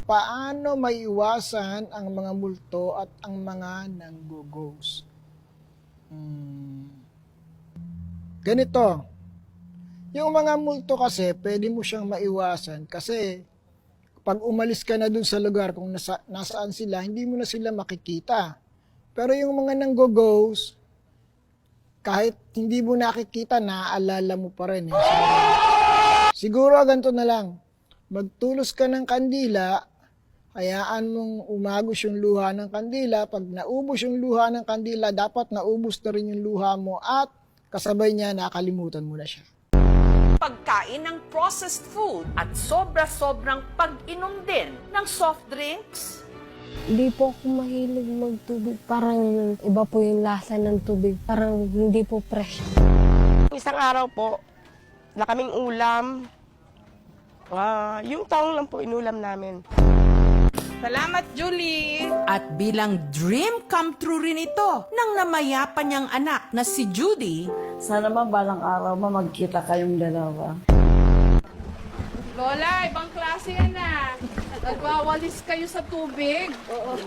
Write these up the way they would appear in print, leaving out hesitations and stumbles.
Paano maiwasan ang mga multo at ang mga nanggughost? Ganito, yung mga multo kasi pwede mo siyang maiwasan kasi pag umalis ka na dun sa lugar kung nasaan sila, hindi mo na sila makikita. Pero yung mga nanggughost, kahit hindi mo nakikita, naaalala mo pa rin. Siguro ganito na lang, magtulos ka ng kandila, hayaan mong umagos yung luha ng kandila. Pag naubos yung luha ng kandila, dapat naubos na rin yung luha mo at kasabay niya nakalimutan mo na siya. Pagkain ng processed food at sobra-sobrang pag-inom din ng soft drinks. Hindi po ako mahilig magtubig. Parang iba po yung lasa ng tubig. Parang hindi po fresh. Isang araw po, na kaming ulam, yung taong lang po inulam namin. Salamat, Julie! At bilang dream come true rin ito ng namayapa niyang anak na si Judy. Sana balang araw magkita kayong dalawa. Lola, ibang klase yan ah. Nagwawalis kayo sa tubig. Oo.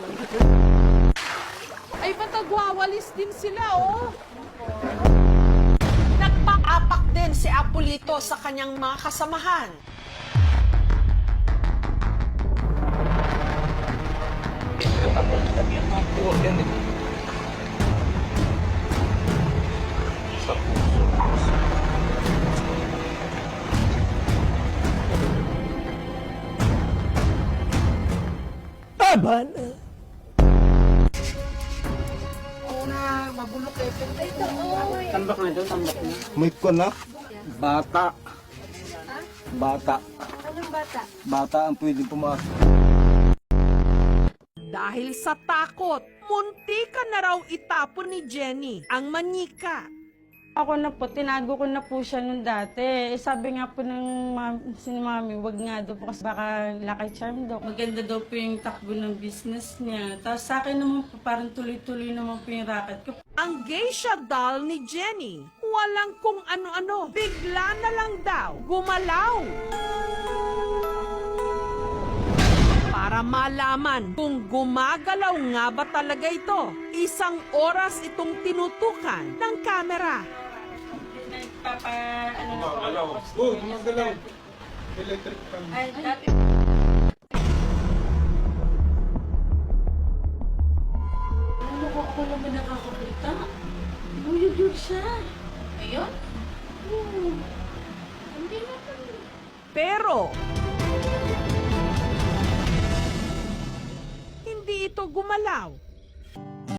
Ay, ba't nagwawalis din sila, oh? Nagpaapak din si Apolito sa kanyang mga kasamahan. May ko na? Bata. Bata. Anong bata? Bata ang pwedeng pumasok. Dahil sa takot, muntika na raw itapon ni Jenny ang manika. Ako na po, tinago ko na po siya nung dati. Sabi nga po ng si mami, wag nga daw po kasi baka Lucky Charm daw. Maganda daw po yung takbo ng business niya. Tapos sa akin naman po, parang tuloy-tuloy naman po yung racket ko. Ang geisha doll ni Jenny, walang kung ano-ano, bigla na lang daw gumalaw. Para malaman kung gumagalaw nga ba talaga ito, isang oras itong tinutukan ng kamera. Gumagalaw. Gumagalaw. Electric fan. Ako naman nakakakita. Buyod siya. Ayun? Pero, hindi ito gumalaw.